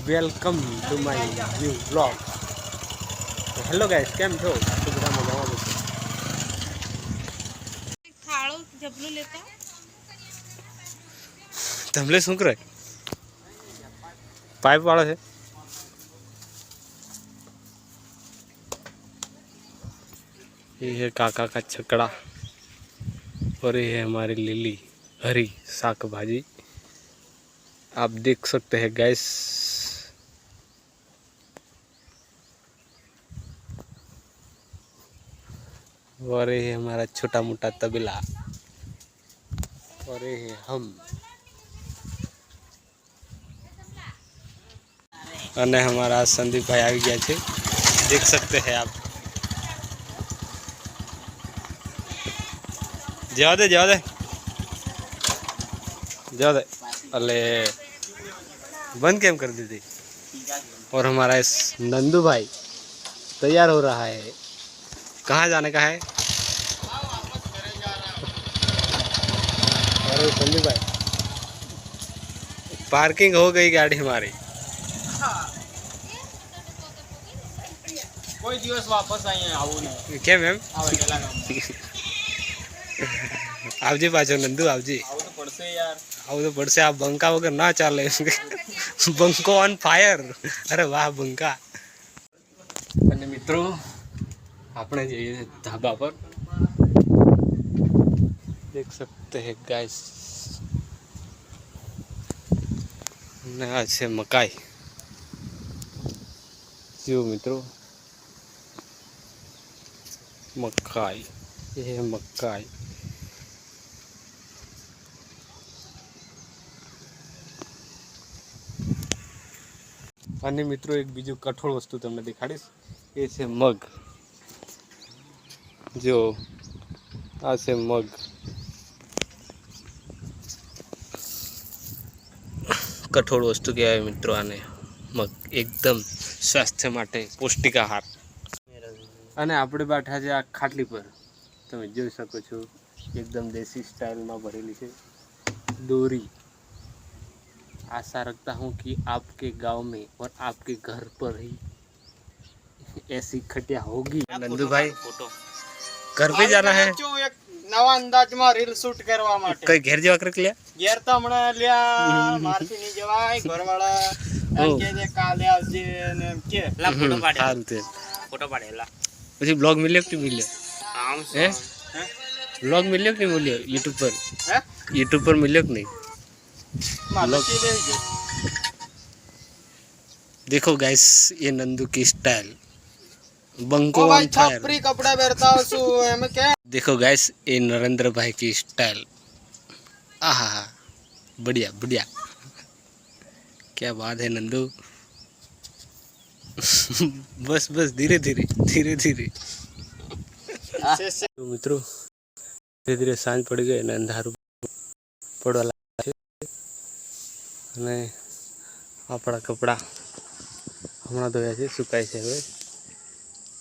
Welcome to my new blog. Hello guys, કેમ છો? બધા મજામાં છો? થાળો જબલું લેતા તમને શું કરે? पाइप वाला है। ये है काका का छकड़ा और ये है हमारी लिली हरी साग भाजी। आप देख सकते हैं गैस। और ये है हमारा छोटा मोटा तबला और ये है हम। અને हमारा संदीप भाई आ गया है, देख सकते हैं आप। जाओ दे जाओ दे जाओ दे। अले बंद कैम कर दी थी। और हमारा इस नंदू भाई तैयार हो रहा है। कहाँ जाने का है? अरे संदीप भाई, पार्किंग हो गई गाड़ी हमारी। कोई दिवस वापस आई है आવું नहीं क्या मैम? आवे गेला गाम आवजे पाछो नंदू आवजे। આવું તો પડશે યાર આવું તો પડશે। આ બંકા વગર ના ચાલે। બંકો ઓન ફાયર। અરે વાહ બંકા। અને મિત્રો આપણે જઈએ ધાબા પર, देख सकते हैं गाइस। ને આ છે મકાઈ। જો મિત્રો મકાઈ, ये है मकाई। અને મિત્રો એક બીજું કઠોળ વસ્તુ તમને દેખાડીશ, એ છે મગ। જો આ છે મગ। કઠોળ વસ્તુ કહેવાય મિત્રો આને, મગ। એકદમ સ્વાસ્થ્ય માટે પૌષ્ટિક આહાર। અને આપણે બેઠા છે આ ખાટલી પર, તમે જોઈ શકો છો। एकदम देसी स्टाइल में भरेली है डोरी। आशा रखता हूँ कि आपके गांव में और आपके घर पर ही ऐसी खटिया होगी। नंदू भाई फोटो घर पे जाना है। जो एक नवा अंदाज में रील शूट करवा માટે कई घेर जवा कर लिया ઘેર તો હમણાં લ્યા મારથી ની જવાય ઘરવાળા એમ કે છે કાલે આવજે ને એમ કે લા ફોટો પાડે સારું તે ફોટો પાડેલા પછી બ્લોગ मिलियो कि मिलियो? આમ હે? હે ब्लॉग मिलियो कि नहीं मिलियो? यूट्यूब पर હે यूट्यूब पर मिलियो कि नहीं? માલકી બેહી ગઈ देखो गाइस, ये नंदू की स्टाइल बंको ઓ ऑन ભાઈ फायर। છપરી કપડા પહેરતા હશું એમ કે देखो गाइस, ये नरेंद्र भाई की स्टाइल। आहा बढ़िया बढ़िया, क्या बात है नंदू। बस बस धीरे धीरे धीरे धीरे। तो मित्रों धीरे धीरे सांझ पड़ी गई અને અંધારું પડવા લાગ્યું છે। અને આપણા કપડાં હમણાં ધોયા છે, સુકાય છે હવે।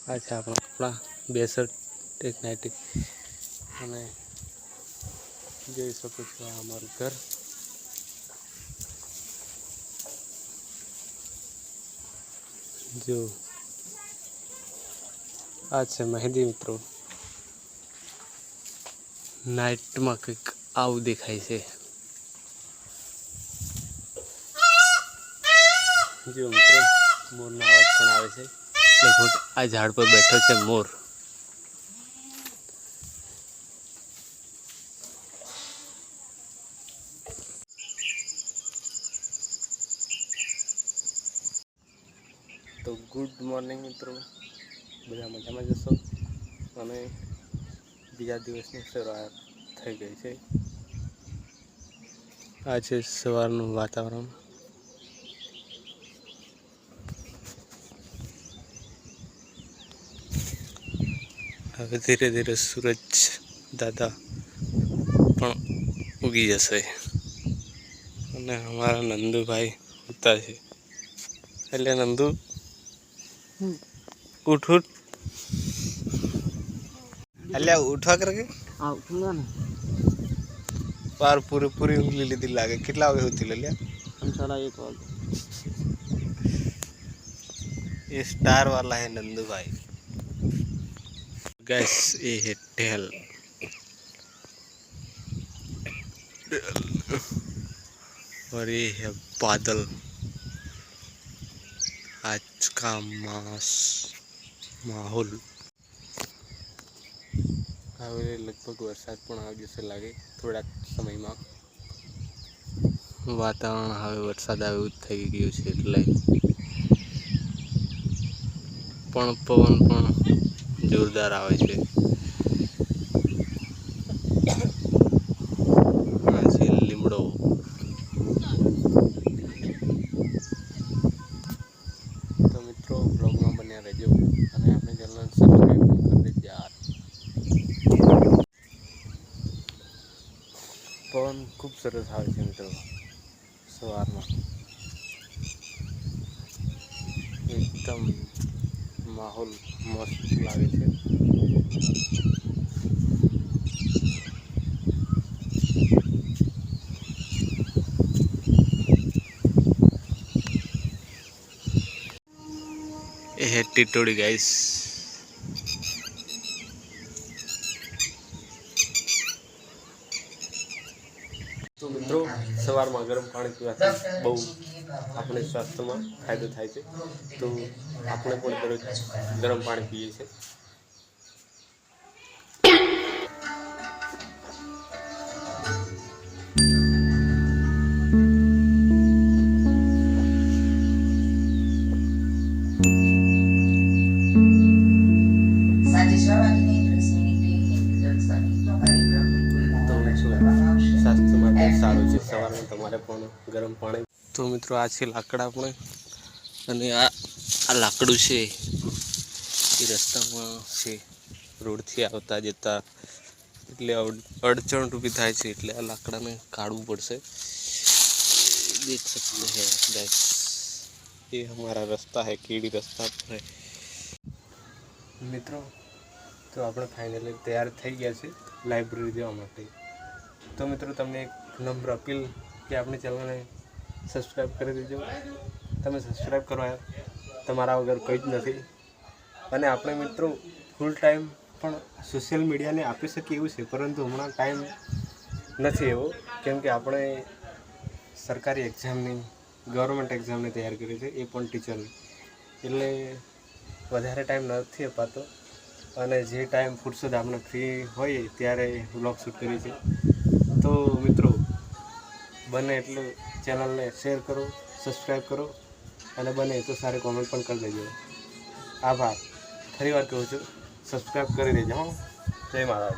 આ છે આપણા કપડાં, 2 શર્ટ, 1 નાઇટી। અને જોઈ શકો છો આ અમારું ઘર। જો આ છે મહેંદી મિત્રો। નાઇટમાં કંઈક આવું દેખાય છે। જો મિત્રો મોરનો અવાજ પણ આવે છે। લગભગ આ ઝાડ પર બેઠો છે મોર। તો ગુડ મોર્નિંગ મિત્રો, બધા મજામાં જશો। અને બીજા દિવસની શરૂઆત થઈ ગઈ છે। આ છે સવારનું વાતાવરણ। હવે ધીરે ધીરે સૂરજ દાદા પણ ઉગી જશે। અને અમારા નંદુભાઈ ઉતા છે। એટલે નંદુ उठ उठ, अल्लाह उठवा करके આ ઉઠુંગા ને पार पूरी पूरी उंगली लीधी लागे। कितना वागे होती ले लिया? हम साला 1 વાગે ये स्टार वाला है नंदू भाई। गैस ये है टेल और ये है बादल। आज का माहौल હવે લગભગ વરસાદ પણ આવી જશે લાગે થોડાક સમયમાં। વાતાવરણ હવે વરસાદ આવે એવું થઈ ગયું છે એટલે પણ પવન પણ જોરદાર આવે છે। આ છે લીમડો। તો મિત્રો બ્લોગમાં બન્યા રહેજો અને આપણે ચેનલ સબસ્ક્રાઈબ કરી દેજો યાર। પવન ખૂબ સરસ આવે છે મિત્રો સવારમાં, એકદમ માહોલ મસ્ત લાગે છે। ये है टिटोड़ी गाइस। तो मित्रों सवाરમાં ગરમ પાણી પીવાથી બહુ આપણે સ્વાસ્થ્યમાં ફાયદો થાય છે। તો આપણે પણ દરરોજ ગરમ પાણી પીએ છીએ। સ્વાસ્થ્ય માટે સારું છે સવારમાં તમારે પણ ગરમ પાણી। તો મિત્રો આ છે લાકડા આપણે અને આ લાકડું છે એ રસ્તામાં છે રોડથી આવતા જતા એટલે અડચણ ઊભી થાય છે એટલે આ લાકડાને કાઢવું પડશે। દેખ सकते हैं गाइस ये हमारा रास्ता है कीड़ी रास्ता पर है। મિત્રો તો આપણે ફાઇનલી તૈયાર થઈ ગયા છે લાઇબ્રેરી જવા માટે। તો મિત્રો તમને એક નમ્ર અપીલ કે આપણી ચેનલને સબસ્ક્રાઈબ કરી દેજો। તમે સબસ્ક્રાઈબ કરવા તમારા વગર કંઈ જ નથી અને આપણે મિત્રો ફૂલ ટાઈમ પણ સોશિયલ મીડિયાને આપી શકીએ એવું છે, પરંતુ હમણાં ટાઈમ નથી એવો કેમ કે આપણે સરકારી એક્ઝામની ગવર્મેન્ટ એક્ઝામની તૈયારી કરી છે એ પણ ટીચરની, એટલે વધારે ટાઈમ નથી અપાતો અને જે ટાઈમ ફુરસદ આપણે ફ્રી હોઈએ ત્યારે વ્લોગ શૂટ કરીએ છીએ। તો મિત્રો બને એટલું ચેનલને શેર કરો, સબસ્ક્રાઈબ કરો અને બને તો સારી કોમેન્ટ પણ કરી દેજો। આભાર। ફરી વાર કહું છું સબસ્ક્રાઈબ કરી દેજો। જય મહારાજ।